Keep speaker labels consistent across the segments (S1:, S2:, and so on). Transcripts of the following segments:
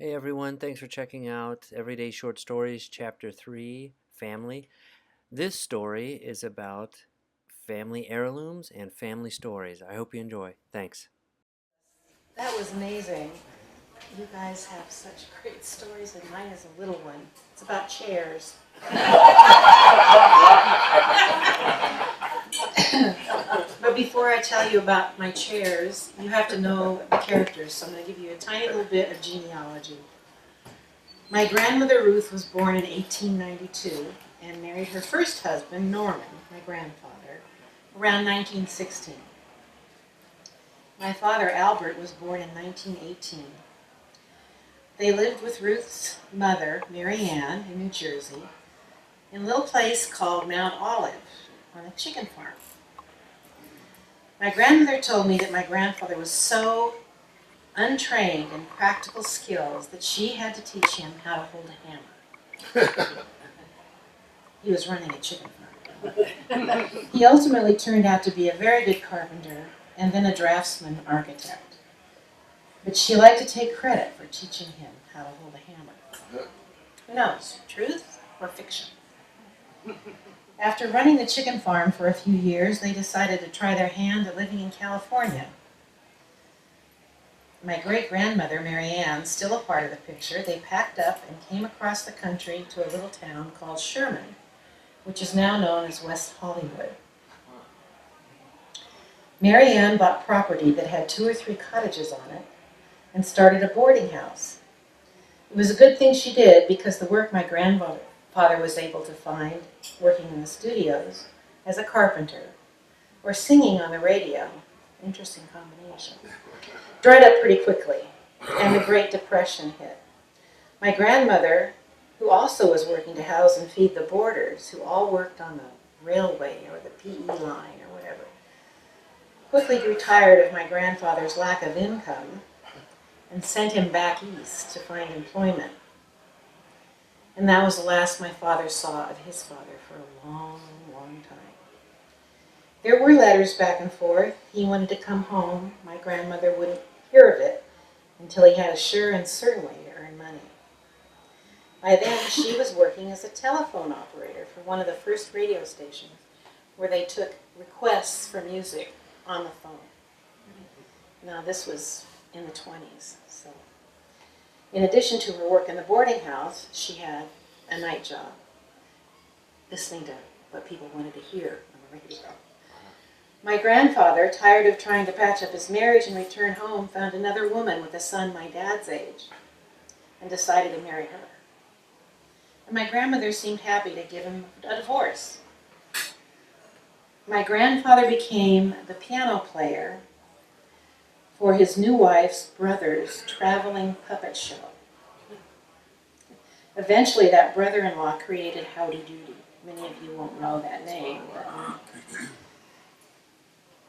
S1: Hey everyone, thanks for checking out Everyday Short Stories, Chapter 3, Family. This story is about family heirlooms and family stories. I hope you enjoy. Thanks.
S2: That was amazing. You guys have such great stories, and mine is a little one. It's about chairs. But before I tell you about my chairs, you have to know the characters, so I'm going to give you a tiny little bit of genealogy. My grandmother Ruth was born in 1892 and married her first husband, Norman, my grandfather, around 1916. My father, Albert, was born in 1918. They lived with Ruth's mother, Mary Ann, in New Jersey, in a little place called Mount Olive on a chicken farm. My grandmother told me that my grandfather was so untrained in practical skills that she had to teach him how to hold a hammer. He was running a chicken farm. He ultimately turned out to be a very good carpenter and then a draftsman architect. But she liked to take credit for teaching him how to hold a hammer. Who knows, truth or fiction? After running the chicken farm for a few years, they decided to try their hand at living in California. My great-grandmother, Mary Ann, still a part of the picture, they packed up and came across the country to a little town called Sherman, which is now known as West Hollywood. Mary Ann bought property that had 2 or 3 cottages on it and started a boarding house. It was a good thing she did because the work my grandfather was able to find working in the studios as a carpenter or singing on the radio, interesting combination, dried up pretty quickly, and the Great Depression hit. My grandmother, who also was working to house and feed the boarders, who all worked on the railway or the PE line or whatever, quickly grew tired of my grandfather's lack of income and sent him back east to find employment. And that was the last my father saw of his father for a long, long time. There were letters back and forth. He wanted to come home. My grandmother wouldn't hear of it until he had a sure and certain way to earn money. By then, she was working as a telephone operator for one of the first radio stations where they took requests for music on the phone. Now, this was in the 20s, so. In addition to her work in the boarding house, she had a night job, listening to what people wanted to hear on the radio. My grandfather, tired of trying to patch up his marriage and return home, found another woman with a son my dad's age and decided to marry her. And my grandmother seemed happy to give him a divorce. My grandfather became the piano player for his new wife's brother's traveling puppet show. Eventually, that brother-in-law created Howdy Doody. Many of you won't know that name. But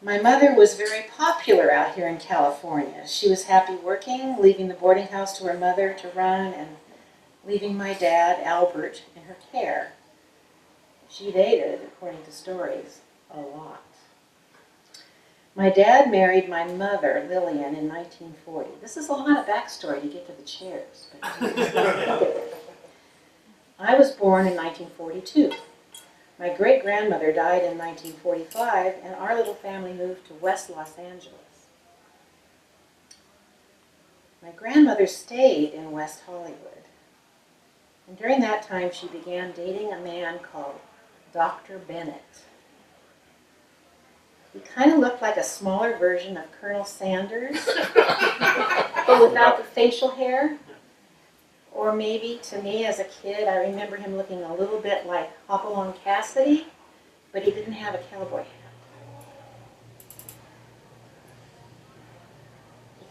S2: my mother was very popular out here in California. She was happy working, leaving the boarding house to her mother to run, and leaving my dad, Albert, in her care. She dated, according to stories, a lot. My dad married my mother, Lillian, in 1940. This is a lot of backstory to get to the chairs. But I was born in 1942. My great-grandmother died in 1945, and our little family moved to West Los Angeles. My grandmother stayed in West Hollywood, and during that time she began dating a man called Dr. Bennett. He kind of looked like a smaller version of Colonel Sanders, but without the facial hair. Or maybe, to me as a kid, I remember him looking a little bit like Hopalong Cassidy, but he didn't have a cowboy hat.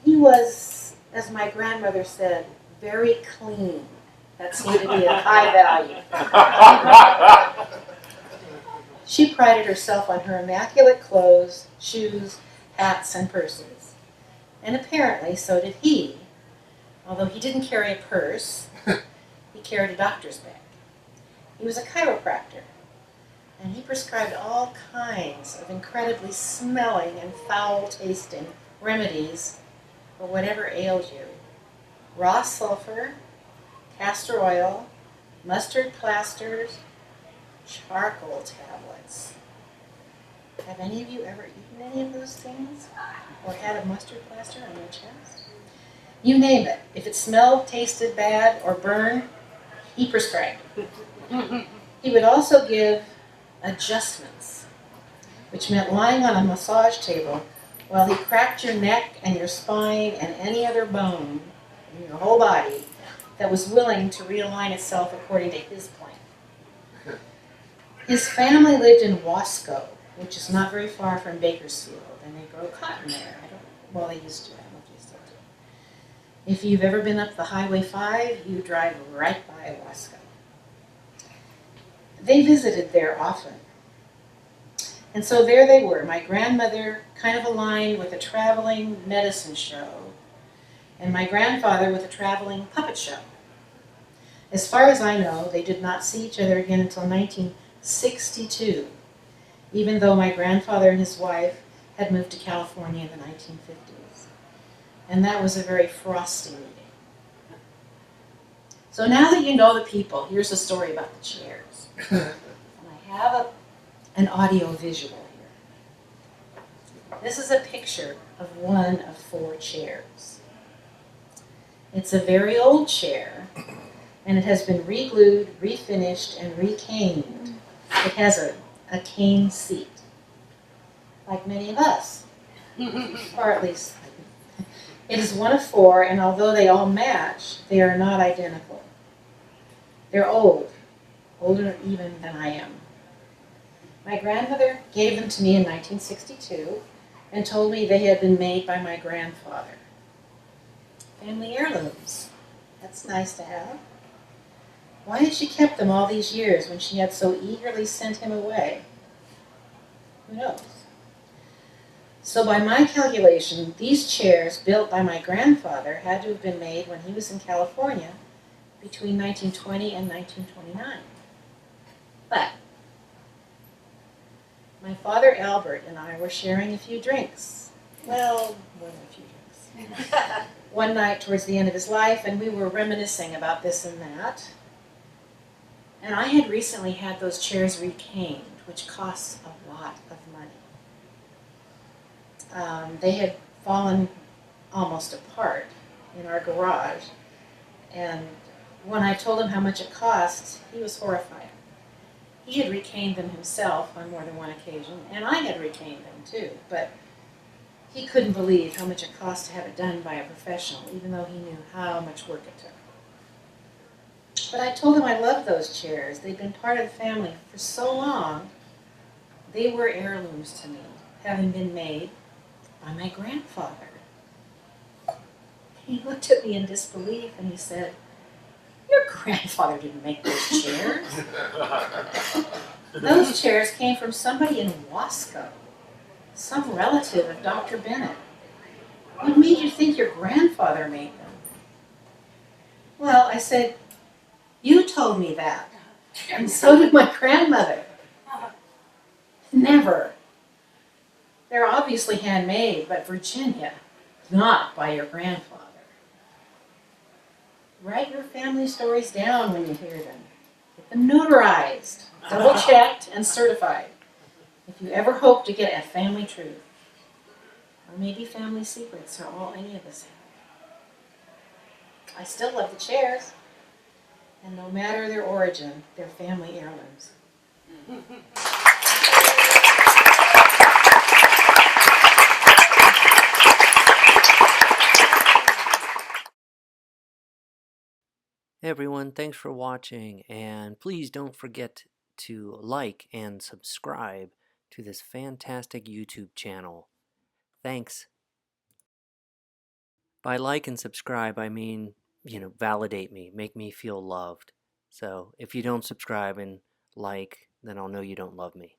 S2: He was, as my grandmother said, very clean. That seemed to be a high value. She prided herself on her immaculate clothes, shoes, hats, and purses. And apparently so did he. Although he didn't carry a purse, he carried a doctor's bag. He was a chiropractor, and he prescribed all kinds of incredibly smelling and foul-tasting remedies for whatever ailed you. raw sulfur, castor oil, mustard plasters, charcoal tablets. Have any of you ever eaten any of those things? Or had a mustard plaster on your chest? You name it. If it smelled, tasted bad, or burned, he prescribed it. He would also give adjustments, which meant lying on a massage table while he cracked your neck and your spine and any other bone in your whole body that was willing to realign itself according to his plan. His family lived in Wasco, which is not very far from Bakersfield, and they grow cotton there. Well, they used to. I don't know if they still do. If you've ever been up the Highway 5, you drive right by Wasco. They visited there often. And so there they were, my grandmother kind of aligned with a traveling medicine show, and my grandfather with a traveling puppet show. As far as I know, they did not see each other again until 1962, even though my grandfather and his wife had moved to California in the 1950s. And that was a very frosty meeting. So now that you know the people, here's a story about the chairs. And I have an audio visual here. This is a picture of one of 4 chairs. It's a very old chair, and it has been re-glued, refinished, and recaned. It has a cane seat, like many of us, or at least. It is one of 4, and although they all match, they are not identical. They're old, older even than I am. My grandmother gave them to me in 1962 and told me they had been made by my grandfather. Family heirlooms. That's nice to have. Why had she kept them all these years when she had so eagerly sent him away? Who knows? So by my calculation, these chairs built by my grandfather had to have been made when he was in California between 1920 and 1929. But my father Albert and I were sharing a few drinks. Well, more than a few drinks. One night towards the end of his life, and we were reminiscing about this and that. And I had recently had those chairs recaned, which costs a lot of money. They had fallen almost apart in our garage, and when I told him how much it cost, he was horrified. He had recaned them himself on more than one occasion, and I had recaned them too, but he couldn't believe how much it cost to have it done by a professional, even though he knew how much work it took. But I told him I loved those chairs. They'd been part of the family for so long. They were heirlooms to me, having been made by my grandfather. He looked at me in disbelief and he said, "Your grandfather didn't make those chairs. Those chairs came from somebody in Wasco, some relative of Dr. Bennett. What made you think your grandfather made them?" Well, I said, "You told me that, and so did my grandmother." "Never. They're obviously handmade, but Virginia, not by your grandfather. Write your family stories down when you hear them. Get them notarized, double-checked, and certified. If you ever hope to get at family truth, or maybe family secrets, or all any of us have. I still love the chairs, and no matter their origin, they're family heirlooms."
S1: Hey everyone, thanks for watching, and please don't forget to like and subscribe to this fantastic YouTube channel. Thanks. By like and subscribe, I mean, validate me, make me feel loved. So if you don't subscribe and like, then I'll know you don't love me.